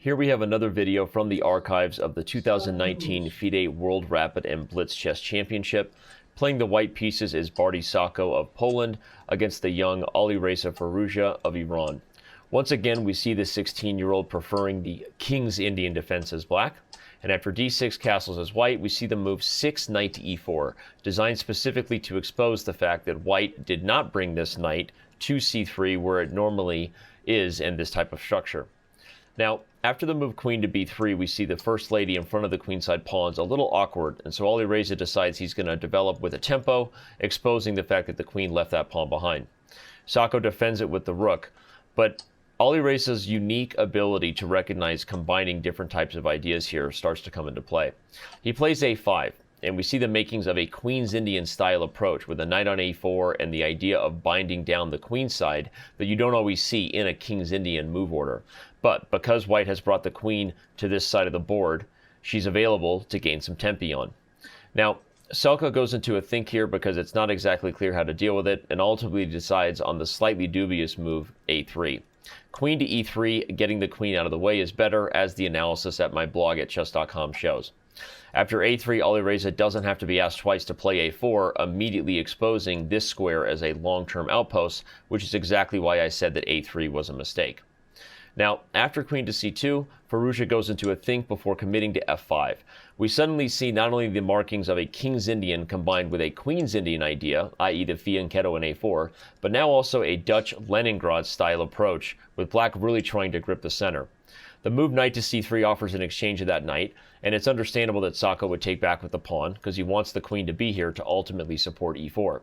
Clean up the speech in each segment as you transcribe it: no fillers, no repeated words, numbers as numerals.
Here we have another video from the archives of the 2019 FIDE World Rapid and Blitz Chess Championship. Playing the white pieces is Bartosz Socko of Poland against the young Alireza Firouzja of Iran. Once again, we see the 16-year-old preferring the King's Indian defense as black. And after d6 castles as white, we see the move 6 knight to e4, designed specifically to expose the fact that white did not bring this knight to c3 where it normally is in this type of structure. Now, after the move queen to b3, we see the first lady in front of the queenside pawns a little awkward, and so Alireza decides he's going to develop with a tempo, exposing the fact that the queen left that pawn behind. Socko defends it with the rook, but Alireza's unique ability to recognize combining different types of ideas here starts to come into play. He plays a5, and we see the makings of a Queen's Indian style approach with a knight on a4 and the idea of binding down the queen side that you don't always see in a King's Indian move order. But because white has brought the queen to this side of the board, she's available to gain some tempi on. Now, Socko goes into a think here because it's not exactly clear how to deal with it, and ultimately decides on the slightly dubious move a3. Queen to e3, getting the queen out of the way is better, as the analysis at my blog at Chess.com shows. After a3, Alireza doesn't have to be asked twice to play a4, immediately exposing this square as a long-term outpost, which is exactly why I said that a3 was a mistake. Now, after queen to c2, Firouzja goes into a think before committing to f5. We suddenly see not only the markings of a King's Indian combined with a Queen's Indian idea, i.e. the Fianchetto in a4, but now also a Dutch Leningrad style approach, with black really trying to grip the center. The move knight to c3 offers an exchange of that knight, and it's understandable that Socko would take back with the pawn, because he wants the queen to be here to ultimately support e4.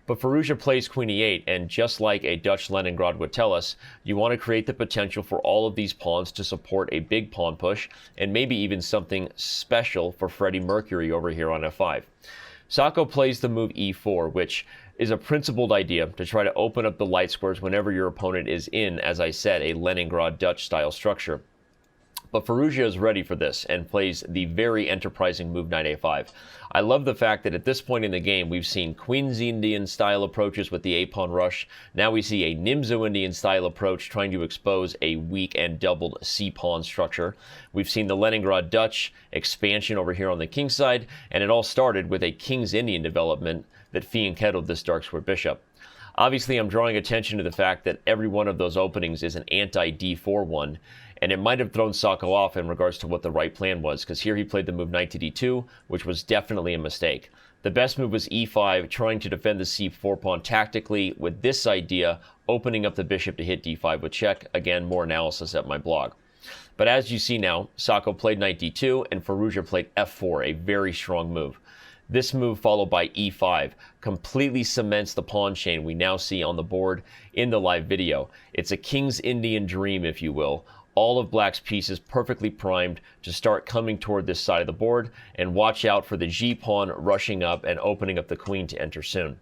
But Firouzja plays queen e8, and just like a Dutch Leningrad would tell us, you want to create the potential for all of these pawns to support a big pawn push, and maybe even something special for Freddie Mercury over here on f5. Socko plays the move e4, which is a principled idea to try to open up the light squares whenever your opponent is in, as I said, a Leningrad Dutch-style structure. But Firouzja is ready for this and plays the very enterprising move knight a5. I love the fact that at this point in the game, we've seen Queen's Indian style approaches with the a-pawn rush. Now we see a Nimzo Indian style approach trying to expose a weak and doubled c-pawn structure. We've seen the Leningrad Dutch expansion over here on the king side, and it all started with a King's Indian development that Fianchettoed this dark square bishop. Obviously, I'm drawing attention to the fact that every one of those openings is an anti-d4 one, and it might have thrown Socko off in regards to what the right plan was, because here he played the move knight to d2, which was definitely a mistake. The best move was e5, trying to defend the c4 pawn tactically, with this idea opening up the bishop to hit d5 with check. Again, more analysis at my blog. But as you see now, Socko played knight d2, and Firouzja played f4, a very strong move. This move, followed by e5, completely cements the pawn chain we now see on the board in the live video. It's a King's Indian dream, if you will. All of black's pieces perfectly primed to start coming toward this side of the board, and watch out for the g-pawn rushing up and opening up the queen to enter soon.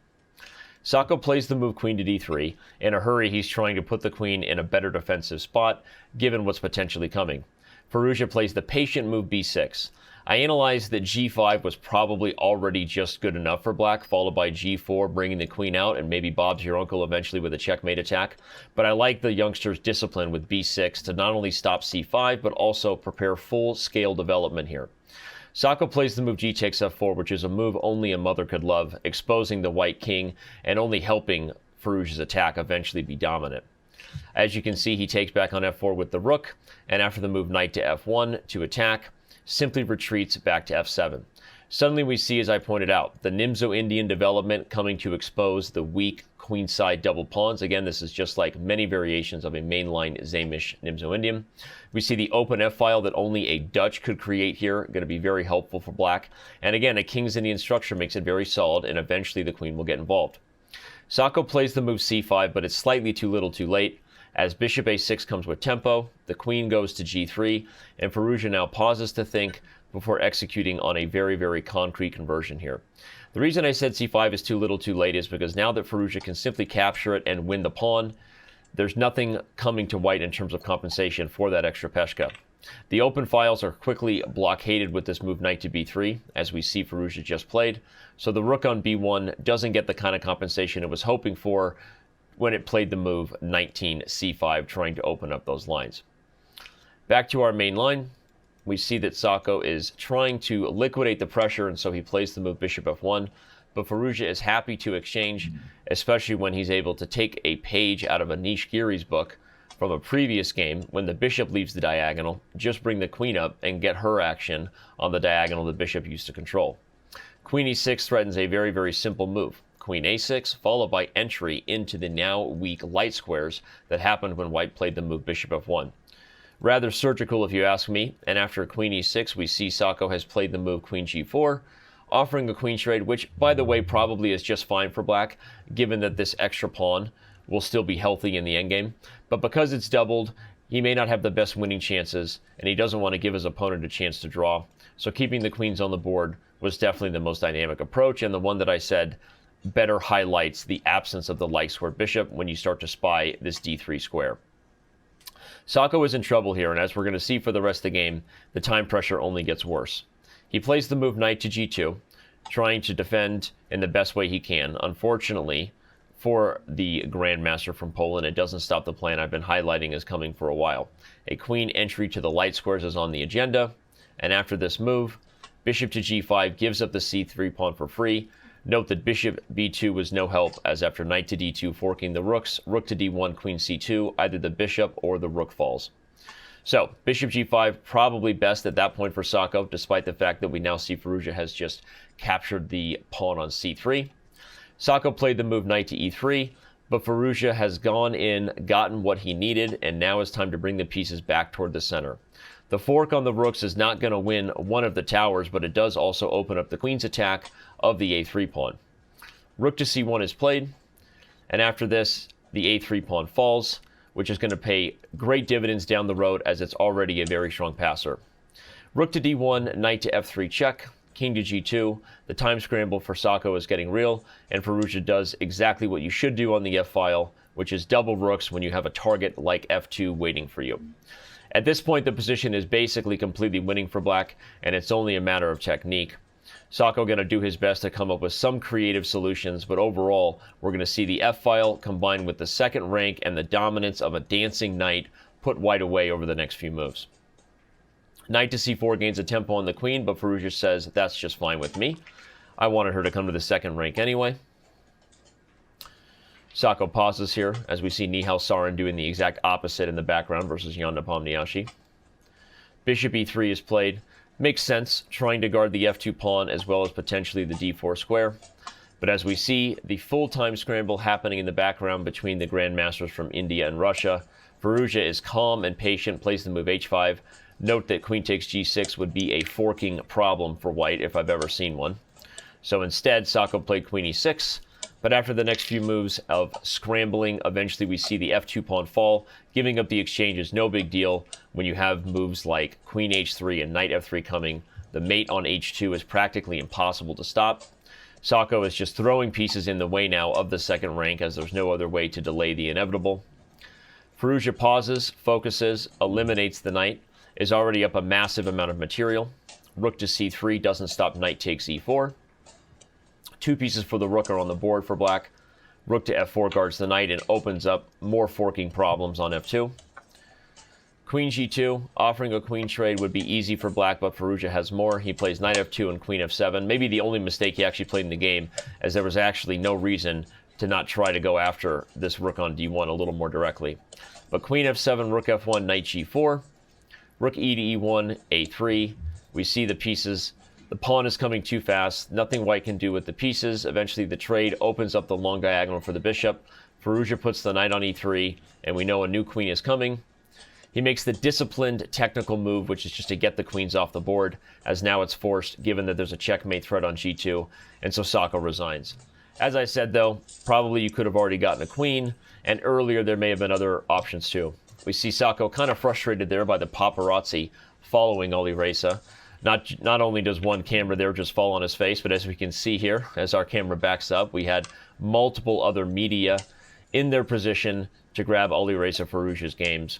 Socko plays the move queen to d3. In a hurry, he's trying to put the queen in a better defensive spot, given what's potentially coming. Firouzja plays the patient move b6. I analyzed that g5 was probably already just good enough for black, followed by g4, bringing the queen out, and maybe Bob's your uncle eventually with a checkmate attack. But I like the youngster's discipline with b6 to not only stop c5, but also prepare full-scale development here. Socko plays the move g takes f4, which is a move only a mother could love, exposing the white king and only helping Firouzja's attack eventually be dominant. As you can see, he takes back on f4 with the rook, and after the move knight to f1 to attack, simply retreats back to f7. Suddenly we see, as I pointed out, the Nimzo Indian development coming to expose the weak queenside double pawns. Again, this is just like many variations of a mainline Zamish Nimzo Indian. We see the open f-file that only a Dutch could create here, going to be very helpful for black. And again, a King's Indian structure makes it very solid, and eventually the queen will get involved. Socko plays the move c5, but it's slightly too little too late. As bishop a6 comes with tempo, the queen goes to g3, and Firouzja now pauses to think before executing on a very, very concrete conversion here. The reason I said c5 is too little too late is because now that Firouzja can simply capture it and win the pawn, there's nothing coming to white in terms of compensation for that extra peshka. The open files are quickly blockaded with this move knight to b3, as we see Firouzja just played, so the rook on b1 doesn't get the kind of compensation it was hoping for when it played the move 19 c5, trying to open up those lines. Back to our main line, we see that Socko is trying to liquidate the pressure, and so he plays the move bishop f1, but Firouzja is happy to exchange, especially when he's able to take a page out of a Nishikiri's book from a previous game. When the bishop leaves the diagonal, just bring the queen up and get her action on the diagonal the bishop used to control. Queen e6 threatens a very, very simple move. Queen a6, followed by entry into the now weak light squares that happened when white played the move bishop f1. Rather surgical if you ask me, and after queen e6 we see Socko has played the move queen g4, offering a queen trade, which by the way probably is just fine for black, given that this extra pawn will still be healthy in the endgame. But because it's doubled, he may not have the best winning chances, and he doesn't want to give his opponent a chance to draw. So keeping the queens on the board was definitely the most dynamic approach, and the one that I said better highlights the absence of the light square bishop when you start to spy this d3 square. Socko is in trouble here, and as we're going to see for the rest of the game, the time pressure only gets worse. He plays the move knight to g2, trying to defend in the best way he can. Unfortunately, for the Grandmaster from Poland, it doesn't stop the plan I've been highlighting as coming for a while. A queen entry to the light squares is on the agenda, and after this move, bishop to g5 gives up the c3 pawn for free. Note that bishop b2 was no help, as after knight to d2 forking the rooks, rook to d1, queen c2, either the bishop or the rook falls. So, bishop g5 probably best at that point for Socko, despite the fact that we now see Firouzja has just captured the pawn on c3. Socko played the move knight to e3, but Firouzja has gone in, gotten what he needed, and now it's time to bring the pieces back toward the center. The fork on the rooks is not going to win one of the towers, but it does also open up the queen's attack of the a3 pawn. Rook to c1 is played, and after this, the a3 pawn falls, which is going to pay great dividends down the road as it's already a very strong passer. Rook to d1, knight to f3 check, king to g2. The time scramble for Socko is getting real, and Firouzja does exactly what you should do on the f-file, which is double rooks when you have a target like f2 waiting for you. At this point, the position is basically completely winning for black, and it's only a matter of technique. Socko going to do his best to come up with some creative solutions, but overall, we're going to see the f-file combined with the second rank and the dominance of a dancing knight put white away over the next few moves. Knight to c4 gains a tempo on the queen, but Firouzja says that's just fine with me. I wanted her to come to the second rank anyway. Socko pauses here as we see Nihal Sarin doing the exact opposite in the background versus Jan Nepomniachtchi. Bishop e3 is played. Makes sense, trying to guard the f2 pawn as well as potentially the d4 square. But as we see the full-time scramble happening in the background between the grandmasters from India and Russia, Firouzja is calm and patient, plays the move h5. Note that queen takes g6 would be a forking problem for white if I've ever seen one. So instead, Socko played queen e6. But after the next few moves of scrambling, eventually we see the f2 pawn fall. Giving up the exchange is no big deal when you have moves like queen h3 and knight f3 coming. The mate on h2 is practically impossible to stop. Socko is just throwing pieces in the way now of the second rank, as there's no other way to delay the inevitable. Firouzja pauses, focuses, eliminates the knight, is already up a massive amount of material. Rook to c3 doesn't stop knight takes e4. Two pieces for the rook are on the board for black. Rook to f4 guards the knight and opens up more forking problems on f2. Queen g2, offering a queen trade would be easy for black, but Firouzja has more. He plays knight f2 and queen f7. Maybe the only mistake he actually played in the game, as there was actually no reason to not try to go after this rook on d1 a little more directly. But queen f7, rook f1, knight g4. Rook e to e1, a3. We see the pieces. The pawn is coming too fast. Nothing white can do with the pieces. Eventually the trade opens up the long diagonal for the bishop. Firouzja puts the knight on e3, and we know a new queen is coming. He makes the disciplined technical move, which is just to get the queens off the board, as now it's forced, given that there's a checkmate threat on g2, and so Socko resigns. As I said, though, probably you could have already gotten a queen, and earlier there may have been other options too. We see Socko kind of frustrated there by the paparazzi following Alireza. Not only does one camera there just fall on his face, but as we can see here, as our camera backs up, we had multiple other media in their position to grab Alireza Firouzja's games.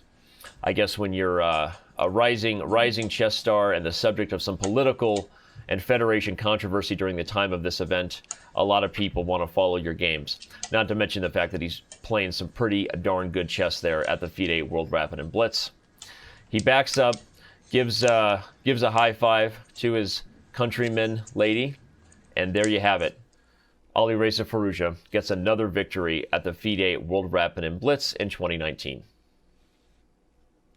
I guess when you're a rising chess star and the subject of some political and federation controversy during the time of this event, a lot of people want to follow your games. Not to mention the fact that he's playing some pretty darn good chess there at the FIDE World Rapid and Blitz. He backs up, gives a high five to his countryman lady, and there you have it. Alireza Firouzja gets another victory at the FIDE World Rapid and Blitz in 2019.